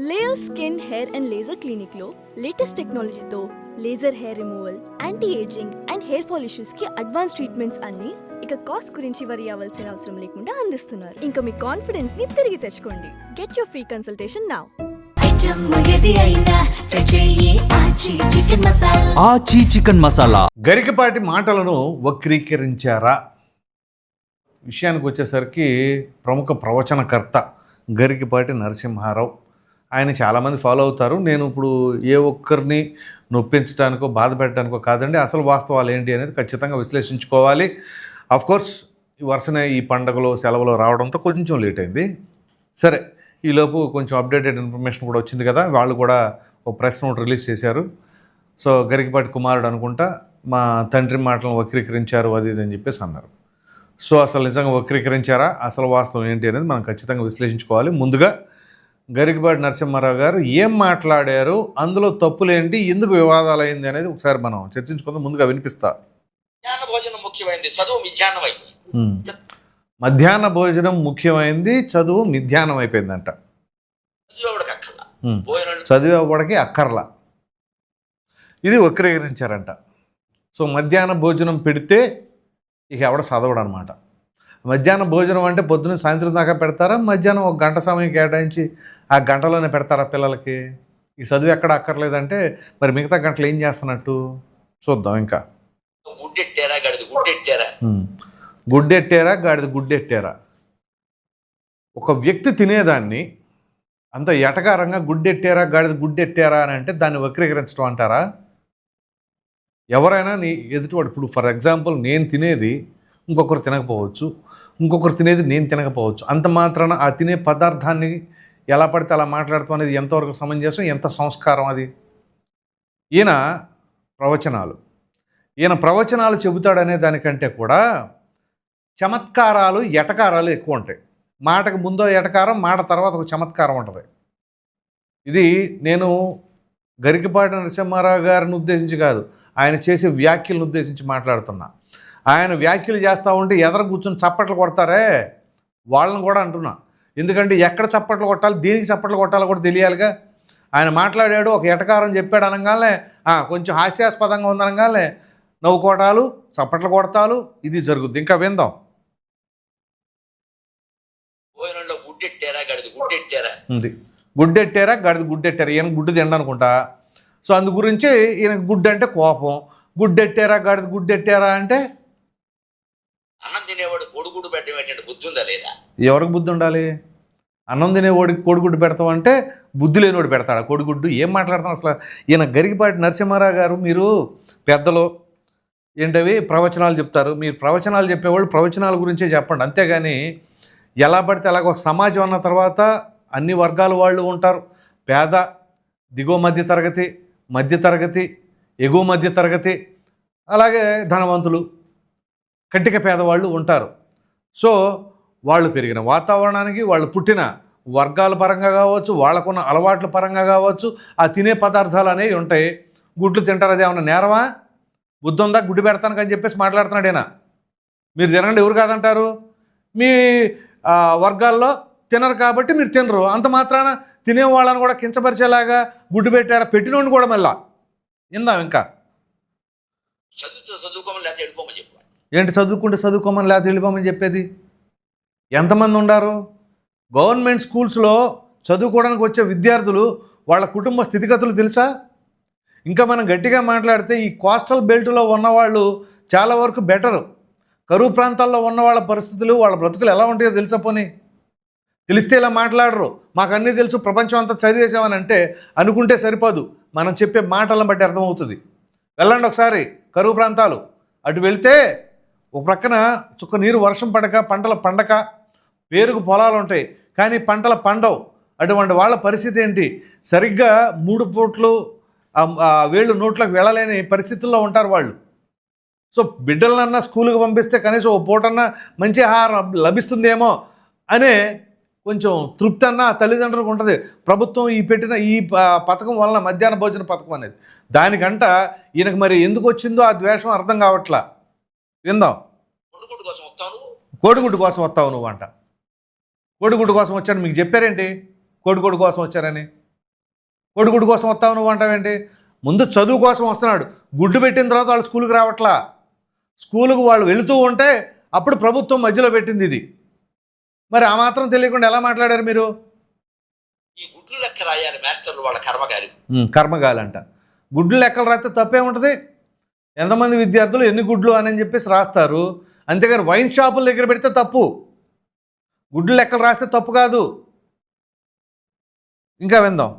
Layer skin hair and laser clinic లో latest టెక్నాలజీతో laser hair removal, anti ageing and hair fall issues కి advance treatments అన్ని ఇక cost గురించి వరి అవ్వాల్సిన అవసరం లేకుండా అందిస్తున్నారు. ఇంకా మీ కాన్ఫిడెన్స్ ని తిరిగి తెచ్చుకోండి. Get your free consultation now. ఆచి చికెన్ మసాలా. గరికపాటి మాటలను వక్రీకరించారా? విషయానికి వచ్చేసరికి ప్రముఖ ప్రవచనకర్త గరికపాటి నరసింహారావు, ఆయన చాలామంది ఫాలో అవుతారు. నేను ఇప్పుడు ఏ ఒక్కరిని నొప్పించడానికో బాధ పెట్టడానికో కాదండి, అసలు వాస్తవాలు ఏంటి అనేది ఖచ్చితంగా విశ్లేషించుకోవాలి. కోర్స్ ఈ వరుసనే ఈ పండగలో సెలవులో రావడంతో కొంచెం లేట్ అయింది. సరే, ఈలోపు కొంచెం అప్డేటెడ్ ఇన్ఫర్మేషన్ కూడా వచ్చింది కదా. వాళ్ళు కూడా ఒక ప్రెస్ నోట్ రిలీజ్ చేశారు. సో గరికపాటి కుమారుడు అనుకుంటా మా తండ్రి మాటలను వక్రీకరించారు అది ఇది అని చెప్పేసి అన్నారు. సో అసలు నిజంగా వక్రీకరించారా, అసలు వాస్తవం ఏంటి అనేది మనం ఖచ్చితంగా విశ్లేషించుకోవాలి. ముందుగా గరికపాటి నరసింహారావు గారు ఏం మాట్లాడారు, అందులో తప్పులేంటి, ఎందుకు వివాదాలు అయింది అనేది ఒకసారి మనం చర్చించుకుందాం. ముందుగా వినిపిస్తా. మధ్యాహ్న భోజనం ముఖ్యమైంది, చదువు మిథ్యాహ్నం అయిపోయిందంట. చదివేవాడికి అక్కర్లా, ఇది వక్రీకరించారంట. సో మధ్యాహ్న భోజనం పెడితే ఇక ఎవడ చదవడు అనమాట. మధ్యాహ్న భోజనం అంటే పొద్దున్న సాయంత్రం దాకా పెడతారా, మధ్యాహ్నం ఒక గంట సమయం కేటాయించి ఆ గంటలోనే పెడతారా పిల్లలకి? ఈ చదువు ఎక్కడ అక్కర్లేదంటే మరి మిగతా గంటలు ఏం చేస్తున్నట్టు చూద్దాం. ఇంకా గుడ్డెట్టారా గాడిద గుడ్డెట్టారా? ఒక వ్యక్తి తినేదాన్ని అంత ఎటకారంగా గుడ్డెట్టారా గాడిద గుడ్డెట్టారా అని అంటే దాన్ని వక్రీకరించడం అంటారా? ఎవరైనా నీ ఎదుటివాడు, ఇప్పుడు ఫర్ ఎగ్జాంపుల్ నేను తినేది ఇంకొకరు తినకపోవచ్చు, ఇంకొకరు తినేది నేను తినకపోవచ్చు. అంత మాత్రాన ఆ తినే పదార్థాన్ని ఎలా పడితే అలా మాట్లాడతాం అనేది ఎంతవరకు సమంజసం, ఎంత సంస్కారం అది? ఈయన ప్రవచనాలు చెబుతాడనే దానికంటే కూడా చమత్కారాలు, ఎటకారాలు ఎక్కువ ఉంటాయి. మాటకు ముందో ఎటకారం, మాట తర్వాత ఒక చమత్కారం ఉంటుంది. ఇది నేను గరికపాటి నరసింహారావు గారిని ఉద్దేశించి కాదు, ఆయన చేసే వ్యాఖ్యలను ఉద్దేశించి మాట్లాడుతున్నా. ఆయన వ్యాఖ్యలు చేస్తూ ఉంటే ఎదర కూర్చొని చప్పట్లు కొడతారే వాళ్ళని కూడా అంటున్నా. ఎందుకంటే ఎక్కడ చప్పట్లు కొట్టాలి, దేనికి చప్పట్లు కొట్టాలో కూడా తెలియాలిగా. ఆయన మాట్లాడాడు, ఒక ఎటకారం చెప్పాడు అనగానే కొంచెం హాస్యాస్పదంగా ఉందనగానే నవ్వుకోవటాలు, చప్పట్లు కొడతాలు, ఇది జరుగుద్ది. ఇంకా విందాం. ఉంది గుడ్డెట్టారా గడిది గుడ్డెట్టారా? ఈయన గుడ్డు తిననుకుంటా. సో అందు గురించి ఈయనకు గుడ్డు అంటే కోపం. గుడ్డెట్టారా గడిది గుడ్డెట్టారా అంటే అన్నం తినేవాడు కోడిగుడ్డు పెట్టడం బుద్ధి ఉందా లేదా? ఎవరికి బుద్ధి ఉండాలి? అన్నం తినేవాడికి కోడిగుడ్డు పెడతాం అంటే బుద్ధి లేనివాడు పెడతాడా కోడిగుడ్డు? ఏం మాట్లాడతాం అసలు? ఈయన గరికపాటి నరసింహారావు గారు, మీరు పెద్దలు ఏంటవి ప్రవచనాలు చెప్తారు. మీరు ప్రవచనాలు చెప్పేవాళ్ళు ప్రవచనాల గురించే చెప్పండి, అంతేగాని ఎలా పడితే అలాగ. ఒక సమాజం అన్న తర్వాత అన్ని వర్గాల వాళ్ళు ఉంటారు. పేద, దిగువ మధ్య తరగతి, మధ్య తరగతి, ఎగువ మధ్య తరగతి, అలాగే ధనవంతులు, కట్టిక పేదవాళ్ళు ఉంటారు. సో వాళ్ళు పెరిగిన వాతావరణానికి, వాళ్ళు పుట్టిన వర్గాల పరంగా కావచ్చు, వాళ్ళకున్న అలవాట్ల పరంగా కావచ్చు, ఆ తినే పదార్థాలు అనేవి ఉంటాయి. గుడ్లు తింటారు, అది ఏమన్నా నేరమా? బుద్ధి ఉందా? గుడ్డు పెడతానికి అని చెప్పేసి మాట్లాడుతున్నాడు ఈయన. మీరు తినండి, ఎవరు కాదంటారు? మీ వర్గాల్లో తినరు కాబట్టి మీరు తినరు. అంత మాత్రాన తినేవాళ్ళని కూడా కించపరిచేలాగా గుడ్డు పెట్టారా? పెట్టినోడిని కూడా మళ్ళా ఇందాం. ఇంకా ఏంటి చదువుకుంటే చదువుకోమని లేకపోతే వెళ్ళిపోమని చెప్పేది? ఎంతమంది ఉన్నారు? గవర్నమెంట్ స్కూల్స్లో చదువుకోవడానికి వచ్చే విద్యార్థులు వాళ్ళ కుటుంబ స్థితిగతులు తెలుసా? ఇంకా మనం గట్టిగా మాట్లాడితే ఈ కోస్టల్ బెల్ట్లో ఉన్నవాళ్ళు చాలా వరకు బెటరు. కరువు ప్రాంతాల్లో ఉన్న వాళ్ళ పరిస్థితులు, వాళ్ళ బ్రతుకులు ఎలా ఉంటాయో తెలుసా? పోనీ తెలిస్తే ఇలా మాట్లాడరు. మాకు అన్నీ తెలుసు, ప్రపంచం అంతా చదివేసామని అంటే అనుకుంటే సరిపోదు, మనం చెప్పే మాటలను బట్టి అర్థమవుతుంది. వెళ్ళండి ఒకసారి కరువు ప్రాంతాలు. అటు వెళ్తే ఒక ప్రక్కన చుక్క నీరు, వర్షం పడక, పంటల పండక, పేరుకు పొలాలు ఉంటాయి కానీ పంటల పండవు. అటువంటి వాళ్ళ పరిస్థితి ఏంటి? సరిగ్గా 3 పూట్లు వేళ్ళు నోట్లోకి వెళ్ళలేని పరిస్థితుల్లో ఉంటారు వాళ్ళు. సో బిడ్డలనన్నా స్కూల్కి పంపిస్తే కనీసం ఓ పూటన్నా మంచి ఆహారం లభిస్తుందేమో అనే కొంచెం తృప్తి అన్న తల్లిదండ్రులకు ఉంటుంది. ప్రభుత్వం పెట్టిన ఈ పథకం వలన, మధ్యాహ్న భోజన పథకం అనేది, దానికంట ఈయనకు మరి ఎందుకు వచ్చిందో ఆ ద్వేషం అర్థం కావట్లా. విందాం. కోడిగుడ్డు కోసం వస్తావు నువ్వు అంట. కోడిగుడ్డు కోసం వచ్చాను మీకు చెప్పారేంటి? కోడిగుడ్డు కోసం వచ్చారని కోడిగుడ్డు కోసం వస్తావు నువ్వు అంటావేంటి? ముందు చదువు కోసం వస్తున్నాడు. గుడ్డు పెట్టిన తర్వాత వాళ్ళు స్కూల్కి రావట్లా. స్కూలుకు వాళ్ళు వెళుతూ ఉంటే అప్పుడు ప్రభుత్వం మధ్యలో పెట్టింది ఇది. మరి ఆ మాత్రం తెలియకుండా ఎలా మాట్లాడారు మీరు? ఈ గుడ్లు లెక్క రాయాలి మాస్టర్లు వాళ్ళ కర్మగారి. కర్మగాలి అంట. గుడ్లు లెక్కలు రాస్తే తప్పే ఉంటుంది. ఎంతమంది విద్యార్థులు ఎన్ని గుడ్లు అని చెప్పేసి రాస్తారు. అంతేగాని వైన్ షాపుల దగ్గర పెడితే తప్పు. గుడ్లు లెక్కలు రాస్తే తప్పు కాదు. ఇంకా విందాం.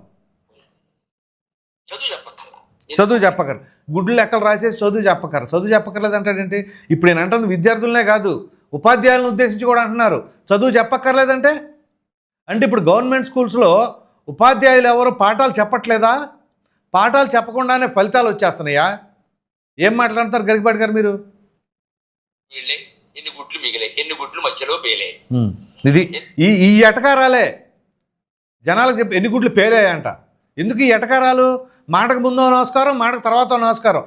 చదువు చెప్పక్కర్లా. చదువు చెప్పకరు. గుడ్లు లెక్కలు రాసేసి చదువు చెప్పకరు. చదువు చెప్పక్కర్లేదు అంటాడేంటి? ఇప్పుడు నేను అంటుంది విద్యార్థులనే కాదు, ఉపాధ్యాయులను ఉద్దేశించి కూడా అంటున్నారు చదువు చెప్పక్కర్లేదంటే. అంటే ఇప్పుడు గవర్నమెంట్ స్కూల్స్లో ఉపాధ్యాయులు ఎవరు పాఠాలు చెప్పట్లేదా? పాఠాలు చెప్పకుండానే ఫలితాలు వచ్చేస్తున్నాయా? ఏం మాట్లాడతారు గరికపాటి గారు మీరు? వీళ్ళే ఎన్ని గుడ్లు మిగిలే, ఎన్ని గుడ్లు మధ్యలో పేలే. ఇది ఈ ఎటకారాలే జనాలకు చెప్పి ఎన్ని గుడ్లు పేలాయంట. ఎందుకు ఈ ఎటకారాలు? మాటకు ముందో నమస్కారం, మాటకు తర్వాత నమస్కారం.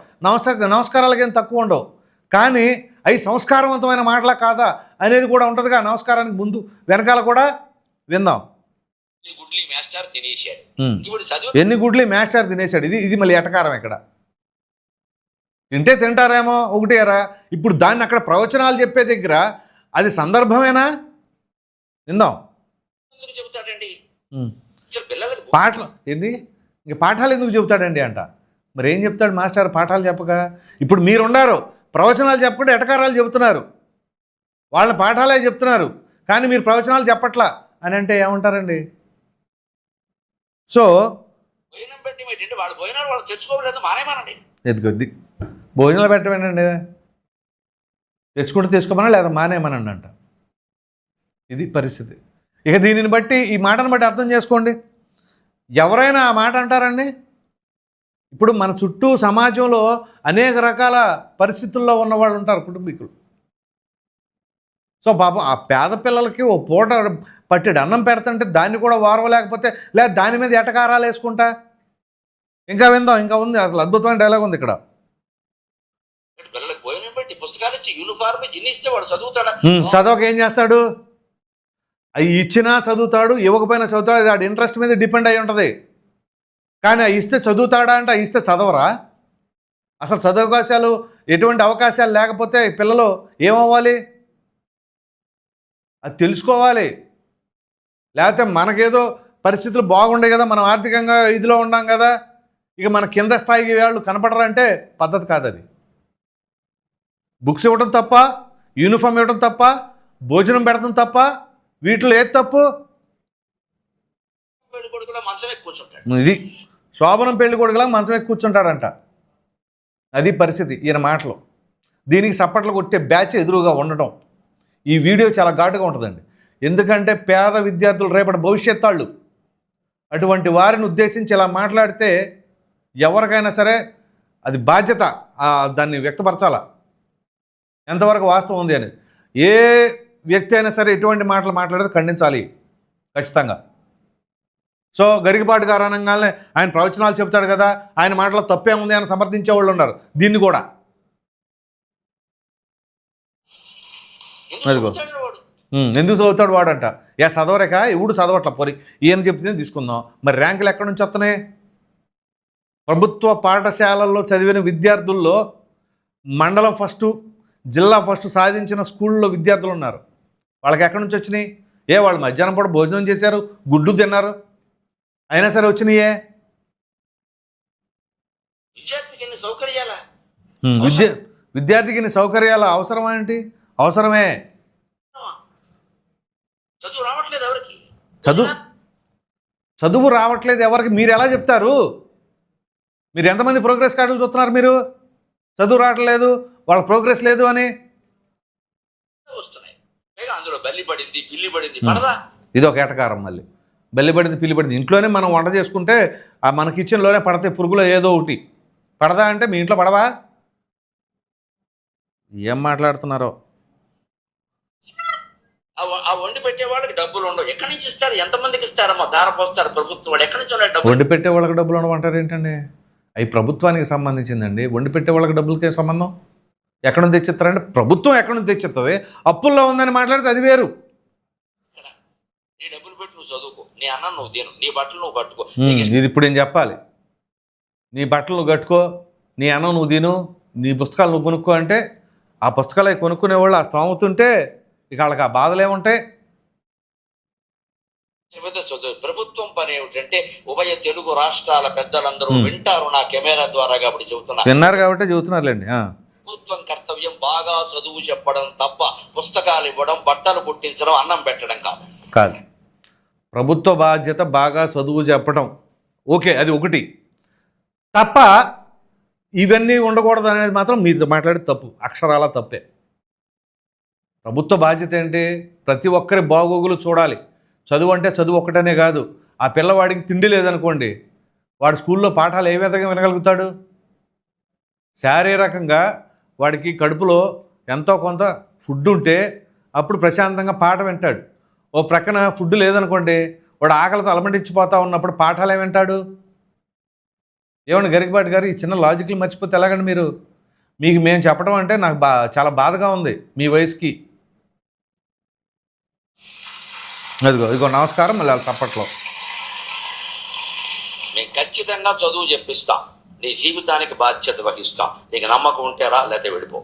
నమస్కారాలకి ఏం తక్కువ ఉండవు, కానీ అవి సంస్కారవంతమైన మాటలా కాదా అనేది కూడా ఉంటుందిగా. నమస్కారానికి ముందు వెనకాల కూడా విందాం. ఎన్ని గుడ్లు ఈ మాస్టర్ తినేసాడు. ఇప్పుడు చదువు ఎన్ని గుడ్లు మాస్టర్ తినేశాడు. ఇది మళ్ళీ ఎటకారం. ఇక్కడ తింటే తింటారేమో ఒకటేరా. ఇప్పుడు దాన్ని అక్కడ ప్రవచనాలు చెప్పే దగ్గర అది సందర్భమేనా? విందాం. ఎందుకు చెబుతాడండి అసలు పిల్లలకు? పాటలు ఏంది? ఇంక పాఠాలు ఎందుకు చెబుతాడండి అంట. మరి ఏం చెప్తాడు మాస్టర్ పాఠాలు చెప్పక? ఇప్పుడు మీరుండారు ప్రవచనాలు చెప్పకుండా ఎటకారాలు చెబుతున్నారు, వాళ్ళ పాఠాలే చెప్తున్నారు, కానీ మీరు ప్రవచనాలు చెప్పట్లా అని అంటే ఏమంటారండి? సో భోజనం పెట్టి ఏంటంటే వాళ్ళు భోజనాలు వాళ్ళు తెచ్చుకోలేదు మానేమానండి. ఎదుగుద్ది భోజనాలు పెట్టమేనండి. తెచ్చుకుంటే తెచ్చుకోమన్నా లేదా మానేమనండి అంట. ఇది పరిస్థితి. ఇక దీనిని బట్టి ఈ మాటను బట్టి అర్థం చేసుకోండి. ఎవరైనా ఆ మాట అంటారండి? ఇప్పుడు మన చుట్టూ సమాజంలో అనేక రకాల పరిస్థితుల్లో ఉన్న వాళ్ళు ఉంటారు, కుటుంబీకులు. సో పాపం ఆ పేద పిల్లలకి ఓ పూట పట్టెడు అన్నం పెడతంటే దాన్ని కూడా వారవలేకపోతే, లేదా దాని మీద ఎటకారాలు వేసుకుంటా. ఇంకా విందాం, ఇంకా ఉంది. అసలు అద్భుతమైన డైలాగ్ ఉంది ఇక్కడ. పిల్లలకు భోజనం పెట్టి పుస్తకాలు ఇచ్చి యూనిఫార్మ్ ఇన్ని ఇస్తే వాడు చదువుతాడా? చదవక ఏం చేస్తాడు? అవి ఇచ్చినా చదువుతాడు, ఇవ్వకపోయినా చదువుతాడు. అది వాడి ఇంట్రెస్ట్ మీద డిపెండ్ అయి ఉంటుంది. కానీ అవి ఇస్తే చదువుతాడా అంటే అవి ఇస్తే చదవరా? అసలు చదువు అవకాశాలు ఎటువంటి అవకాశాలు లేకపోతే పిల్లలు ఏమవ్వాలి? అది తెలుసుకోవాలి. లేకపోతే మనకేదో పరిస్థితులు బాగుండే కదా, మనం ఆర్థికంగా ఇదిలో ఉన్నాం కదా, ఇక మన కింద స్థాయికి వాళ్ళు కనపడరంటే పద్ధతి కాదు అది. బుక్స్ ఇవ్వడం తప్ప, యూనిఫామ్ ఇవ్వడం తప్ప, భోజనం పెడతాం తప్ప, వీటిలో ఏది తప్పు? కొడుకులో మంచం ఎక్కువ కూర్చుంటాడు. ఇది శోభనం పెళ్లి కొడుకులా మంచం ఎక్కి కూర్చుంటాడంట. అది పరిస్థితి ఈయన మాటలు. దీనికి సప్పట్లు కొట్టే బ్యాచ్ ఎదురుగా ఉండటం. ఈ వీడియో చాలా ఘాటుగా ఉంటుందండి. ఎందుకంటే పేద విద్యార్థులు రేపటి భవిష్యత్తు వాళ్ళు. అటువంటి వారిని ఉద్దేశించి ఇలా మాట్లాడితే ఎవరికైనా సరే అది బాధ్యత, దాన్ని వ్యక్తపరచాలా ఎంతవరకు వాస్తవం ఉంది అని. ఏ వ్యక్తి అయినా సరే ఎటువంటి మాటలు మాట్లాడితే ఖండించాలి ఖచ్చితంగా. సో గరికపాటి గారు అనగానే ఆయన ప్రవచనాలు చెప్తాడు కదా, ఆయన మాటలో తప్పే ఉంది అని సమర్థించే వాళ్ళు ఉన్నారు. దీన్ని కూడా అదిగో ఎందుకు చదువుతాడు వాడంట. చదవరేక ఎవడు చదవట్ల పోరి, ఈయన చెప్తే తీసుకుందాం. మరి ర్యాంకులు ఎక్కడి నుంచి వస్తున్నాయి? ప్రభుత్వ పాఠశాలల్లో చదివిన విద్యార్థుల్లో మండలం ఫస్టు, జిల్లా ఫస్ట్ సాధించిన స్కూల్లో విద్యార్థులు ఉన్నారు. వాళ్ళకి ఎక్కడి నుంచి వచ్చినాయి? వాళ్ళు మధ్యాహ్నం పూట భోజనం చేశారు, గుడ్డు తిన్నారు, అయినా సరే వచ్చినాయే. విద్యార్థికి ఎన్ని సౌకర్యాలా? విద్యార్థికి ఇన్ని సౌకర్యాల అవసరం ఏంటి? అవసరమే. చదువు రావట్లేదు ఎవరికి? చదువు రావట్లేదు ఎవరికి మీరు ఎలా చెప్తారు? మీరు ఎంతమంది ప్రోగ్రెస్ కార్డులు చూస్తున్నారు? మీరు చదువు రావట్లేదు, వాళ్ళ ప్రోగ్రెస్ లేదు అని వస్తున్నాయి. అందులో బల్లి పడింది, పిల్లి పడింది, పడదా? ఇది ఒక ఎటకారం. మళ్ళీ బల్లి పడింది, పిల్లి పడింది. ఇంట్లోనే మనం వంట చేసుకుంటే మన కిచెన్లోనే పడతాయి పురుగులో ఏదో ఒకటి. పడదా అంటే మీ ఇంట్లో పడవా? ఏం మాట్లాడుతున్నారో. ఆ వండి పెట్టే వాళ్ళకి డబ్బులు ఉండవు. ఎక్కడి నుంచి ఇస్తారు? ఎంతమందికి ఇస్తారమ్మా? దార పోస్తారు ప్రభుత్వం వాళ్ళు. ఎక్కడి నుంచి డబ్బులు? వండి పెట్టే వాళ్ళకి డబ్బులు ఉండమంటారు ఏంటండి? అవి ప్రభుత్వానికి సంబంధించిందండి. వండి పెట్టే వాళ్ళకి డబ్బులకే సంబంధం. ఎక్కడ నుంచి తెచ్చిస్తారంటే ప్రభుత్వం ఎక్కడి నుంచి తెచ్చిస్తుంది. అప్పుల్లో ఉందని మాట్లాడితే అది వేరు. నీ డబ్బులు పెట్టి నువ్వు చదువుకో, నీ అన్నం నువ్వు తిను, నీ బట్టలు నువ్వు కట్టుకో. ఇది ఇప్పుడు నేను చెప్పాలి. నీ బట్టలు నువ్వు కట్టుకో, నీ అన్నం నువ్వు తిను, నీ పుస్తకాలు నువ్వు కొనుక్కో అంటే ఆ పుస్తకాలు కొనుక్కునేవాళ్ళు ఆ స్తోమత ఉంటే ఇక వాళ్ళకి ఆ బాధలు ఏముంటాయి? చదువు. ప్రభుత్వం పని ఏమిటంటే ఉభయ తెలుగు రాష్ట్రాల పెద్దలందరూ వింటారు నా కెమెరా ద్వారా కాబట్టి చెబుతున్నా. విన్నారు కాబట్టి చెబుతున్నారులేండి. ప్రభుత్వం కర్తవ్యం బాగా చదువు చెప్పడం తప్ప పుస్తకాలు ఇవ్వడం, బట్టలు పుట్టించడం, అన్నం పెట్టడం కాదు. కాదు, ప్రభుత్వ బాధ్యత బాగా చదువు చెప్పడం. ఓకే, అది ఒకటి. తప్ప ఇవన్నీ ఉండకూడదు అనేది మాత్రం మీరు మాట్లాడే తప్పు, అక్షరాల తప్పే. ప్రభుత్వ బాధ్యత ఏంటి? ప్రతి ఒక్కరి బాగోగులు చూడాలి. చదువు అంటే చదువు ఒక్కటనే కాదు. ఆ పిల్లవాడికి తిండి లేదనుకోండి, వాడు స్కూల్లో పాఠాలు ఏ విధంగా వినగలుగుతాడు? శారీరకంగా వాడికి కడుపులో ఎంతో కొంత ఫుడ్ ఉంటే అప్పుడు ప్రశాంతంగా పాట వింటాడు. ఓ ప్రక్కన ఫుడ్ లేదనుకోండి, వాడు ఆకలితో అలమటించిపోతా ఉన్నప్పుడు పాఠాలు ఏమి వింటాడు? ఏమండి గరికపాటి గారు, ఈ చిన్న లాజిక్లు మర్చిపోతే ఎలాగండి మీరు? మీకు మేము చెప్పడం అంటే నాకు చాలా బాధగా ఉంది మీ వయసుకి. ఇదిగో నమస్కారం. మళ్ళీ వాళ్ళ సప్పట్లో మేము ఖచ్చితంగా చదువు చెప్పిస్తాం, నీ జీవితానికి బాధ్యత వహిస్తాం. నీకు నమ్మకం ఉంటేరా, లేకపోతే వెళ్ళిపో.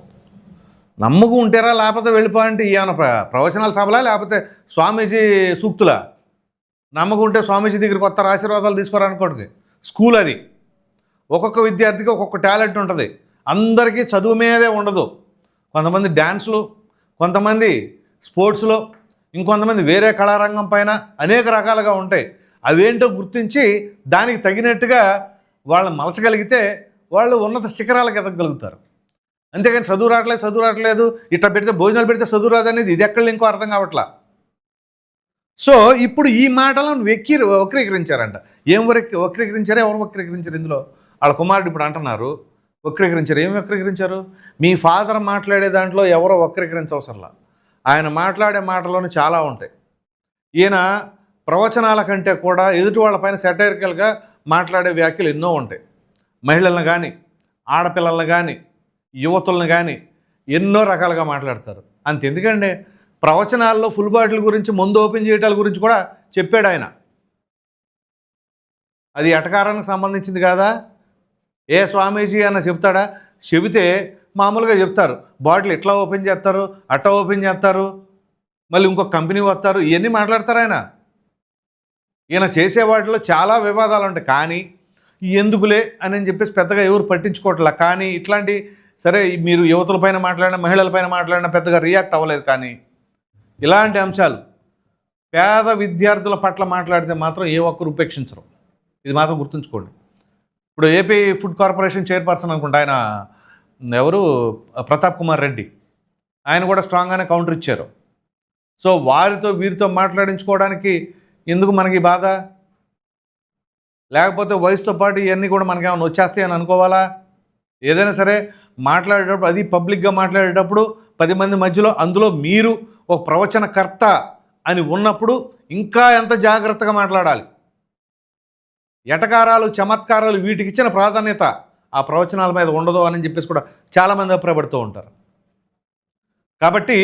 నమ్మకం ఉంటేరా లేకపోతే వెళ్ళిపో అంటే ఏమైనా ప్రవచనాల సభలా లేకపోతే స్వామీజీ సూక్తులా? నమ్మకం ఉంటే స్వామీజీ దగ్గరికి కొత్త ఆశీర్వాదాలు తీసుకోరనుకోండి. స్కూల్ అది. ఒక్కొక్క విద్యార్థికి ఒక్కొక్క టాలెంట్ ఉంటుంది. అందరికీ చదువు మీదే ఉండదు. కొంతమంది డ్యాన్స్లు, కొంతమంది స్పోర్ట్స్లో, ఇంకొంతమంది వేరే కళారంగం పైన అనేక రకాలుగా ఉంటాయి. అవేంటో గుర్తించి దానికి తగినట్టుగా వాళ్ళని మలచగలిగితే వాళ్ళు ఉన్నత శిఖరాలకు ఎదగలుగుతారు. అంతేగాని చదువు రావట్లేదు ఇట్లా పెడితే భోజనాలు పెడితే చదువు రాదనేది ఇది ఎక్కడ ఇంకో అర్థం కావట్లా. సో ఇప్పుడు ఈ మాటలను వక్రీకరించారంట. ఏం వక్రీకరించారు? ఎవరు వక్రీకరించారు? ఇందులో వాళ్ళ కుమారుడు ఇప్పుడు అంటున్నారు వక్రీకరించారు. ఏం వక్రీకరించారు? మీ ఫాదర్ మాట్లాడే దాంట్లో ఎవరో వక్రీకరించవసరంలా. ఆయన మాట్లాడే మాటలోనే చాలా ఉంటాయి. ఈయన ప్రవచనాల కంటే కూడా ఎదుటి వాళ్ళపైన సెటైరికల్గా మాట్లాడే వ్యాఖ్యలు ఎన్నో ఉంటాయి. మహిళలను కానీ, ఆడపిల్లలను కానీ, యువతులను కానీ ఎన్నో రకాలుగా మాట్లాడతారు. అంతెందుకండి, ప్రవచనాల్లో ఫుల్ బాటిల్ గురించి, మందు ఓపెన్ చేయటాల గురించి కూడా చెప్పాడు ఆయన. అది ఎటకారానికి సంబంధించింది కాదా? ఏ స్వామీజీ అన్న చెప్తాడా? చెబితే మామూలుగా చెప్తారు, బాటిల్ ఇట్లా ఓపెన్ చేస్తారు, అట్లా ఓపెన్ చేస్తారు, మళ్ళీ ఇంకొక కంపెనీ వస్తారు, ఇవన్నీ మాట్లాడతారు ఆయన. ఈయన చేసే వాటిలో చాలా వివాదాలు ఉంటాయి. కానీ ఎందుకులే అని చెప్పేసి పెద్దగా ఎవరు పట్టించుకోవట్లా. కానీ ఇట్లాంటి సరే మీరు యువతులపైన మాట్లాడినా, మహిళలపైన మాట్లాడినా పెద్దగా రియాక్ట్ అవ్వలేదు. కానీ ఇలాంటి అంశాలు పేద విద్యార్థుల పట్ల మాట్లాడితే మాత్రం ఏ ఒక్కరు ఉపేక్షించరు. ఇది మాత్రం గుర్తుంచుకోండి. ఇప్పుడు ఏపీ ఫుడ్ కార్పొరేషన్ చైర్పర్సన్ అనుకుంటా ఆయన ఎవరు, ప్రతాప్ కుమార్ రెడ్డి, ఆయన కూడా స్ట్రాంగ్గానే కౌంటర్ ఇచ్చారు. సో వారితో వీరితో మాట్లాడించుకోవడానికి ఎందుకు మనకి బాధ? లేకపోతే వయసుతో పాటు ఇవన్నీ కూడా మనకేమైనా వచ్చేస్తాయని అనుకోవాలా? ఏదైనా సరే మాట్లాడేటప్పుడు, అది పబ్లిక్గా మాట్లాడేటప్పుడు 10 మంది మధ్యలో, అందులో మీరు ఒక ప్రవచనకర్త అని ఉన్నప్పుడు ఇంకా ఎంత జాగ్రత్తగా మాట్లాడాలి. ఎటకారాలు, చమత్కారాలు వీటికి ఇచ్చిన ప్రాధాన్యత ఆ ప్రవచనాల మీద ఉండదు అని చెప్పేసి కూడా చాలామంది అభిప్రాయపడుతూ ఉంటారు. కాబట్టి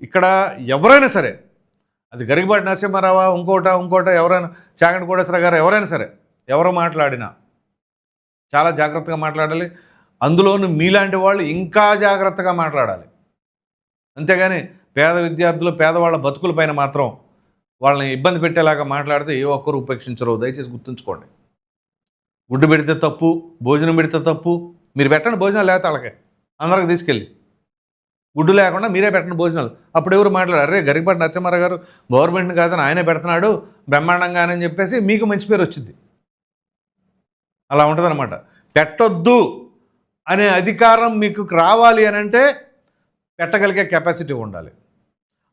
ఇక్కడ ఎవరైనా సరే, అది గరికపాటి నరసింహారావు ఇంకోట ఎవరైనా, చాగంటి కోటేశ్వర గారు, ఎవరైనా సరే ఎవరు మాట్లాడినా చాలా జాగ్రత్తగా మాట్లాడాలి. అందులోనూ మీలాంటి వాళ్ళు ఇంకా జాగ్రత్తగా మాట్లాడాలి. అంతేగాని పేద విద్యార్థులు, పేదవాళ్ళ బతుకులపైన మాత్రం వాళ్ళని ఇబ్బంది పెట్టేలాగా మాట్లాడితే ఏ ఒక్కరు ఉపేక్షించరు. దయచేసి గుర్తుంచుకోండి. గుడ్డు పెడితే తప్పు, భోజనం పెడితే తప్పు. మీరు పెట్టండి భోజనాలు, లేకపోతే వాళ్ళకే అందరికి తీసుకెళ్ళి. గుడ్డు లేకుండా మీరే పెట్టండి భోజనాలు. అప్పుడు ఎవరు మాట్లాడారు, అరే గరికపాటి నరసింహారావు గారు గవర్నమెంట్ని కాదని ఆయనే పెడుతున్నాడు బ్రహ్మాండంగానని చెప్పేసి మీకు మంచి పేరు వచ్చింది. అలా ఉంటుందన్నమాట. పెట్టొద్దు అనే అధికారం మీకు రావాలి అని అంటే పెట్టగలిగే కెపాసిటీ ఉండాలి.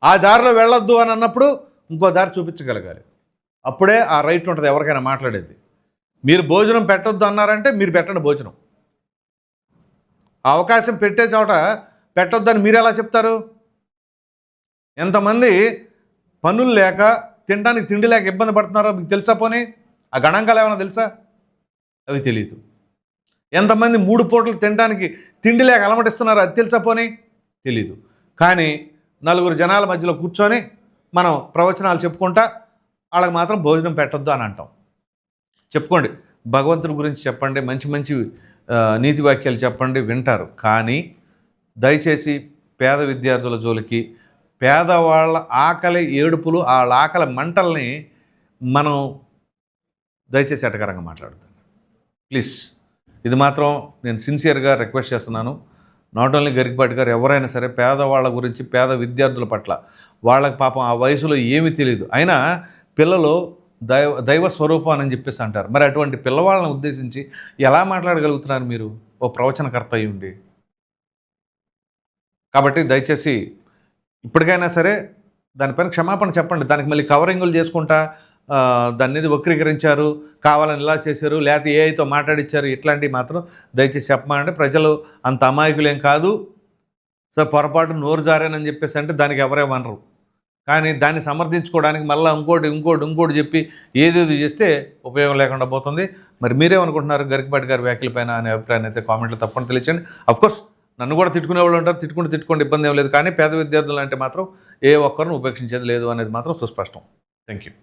ఆ దారిలో వెళ్ళొద్దు అని అన్నప్పుడు ఇంకో దారి చూపించగలగాలి. అప్పుడే ఆ రైట్ ఉంటుంది ఎవరికైనా మాట్లాడేది. మీరు భోజనం పెట్టొద్దు అన్నారంటే మీరు పెట్టండి భోజనం. ఆ అవకాశం పెట్టే చోట పెట్టొద్దని మీరు ఎలా చెప్తారు? ఎంతమంది పనులు లేక, తినడానికి తిండి లేక ఇబ్బంది పడుతున్నారో మీకు తెలుసా? పోనీ ఆ గణాంకాలు ఏమైనా తెలుసా? అవి తెలియదు. ఎంతమంది 3 పూటలు తినడానికి తిండి లేక అలమటిస్తున్నారో అది తెలుసా? పోనీ తెలీదు. కానీ 4 జనాల మధ్యలో కూర్చొని మనం ప్రవచనాలు చెప్పుకుంటా వాళ్ళకి మాత్రం భోజనం పెట్టొద్దు అని అంటాం. చెప్పుకోండి, భగవంతుడి గురించి చెప్పండి, మంచి మంచి నీతి వాక్యాలు చెప్పండి, వింటారు. కానీ దయచేసి పేద విద్యార్థుల జోలికి, పేదవాళ్ళ ఆకలి ఏడుపులు, వాళ్ళ ఆకలి మంటల్ని మనం దయచేసి ఎటకరంగా మాట్లాడుతాను. ప్లీజ్, ఇది మాత్రం నేను సిన్సియర్గా రిక్వెస్ట్ చేస్తున్నాను. నాట్ ఓన్లీ గరికపాటి గారు, ఎవరైనా సరే పేదవాళ్ళ గురించి, పేద విద్యార్థుల పట్ల, వాళ్ళకి పాపం ఆ వయసులో ఏమీ తెలియదు, అయినా పిల్లలు దైవ స్వరూపం అని చెప్పేసి అంటారు. మరి అటువంటి పిల్లవాళ్ళని ఉద్దేశించి ఎలా మాట్లాడగలుగుతున్నారు మీరు, ఓ ప్రవచనకర్త అయి ఉండి? కాబట్టి దయచేసి ఇప్పటికైనా సరే దానిపైన క్షమాపణ చెప్పండి. దానికి మళ్ళీ కవరింగులు చేసుకుంటా దాన్ని మీద వక్రీకరించారు, కావాలని ఇలా చేశారు, లేకపోతే ఏఐతో మాట్లాడిచ్చారు, ఇట్లాంటివి మాత్రం దయచేసి చెప్పమంటే, ప్రజలు అంత అమాయకులేం కాదు. సో పొరపాటు నోరు జారానని చెప్పేసి అంటే దానికి ఎవరేమనరు. కానీ దాన్ని సమర్థించుకోవడానికి మళ్ళీ ఇంకోటి చెప్పి ఏదేదో చేస్తే ఉపయోగం లేకుండా పోతుంది. మరి మీరేమనుకుంటున్నారు గరికపాటి గారి వ్యాఖ్యలపైన అనే అభిప్రాయాన్ని అయితే కామెంట్లో తప్పకుండా తెలియచండి. అఫ్కోర్స్ నన్ను కూడా తిట్టుకునే వాళ్ళు ఉంటారు, తిట్టుకోండి, ఇబ్బంది ఏం లేదు. కానీ పేద విద్యార్థులు అంటే మాత్రం ఏ ఒక్కరిని ఉపేక్షించేది లేదు అనేది మాత్రం సుస్పష్టం. Thank you.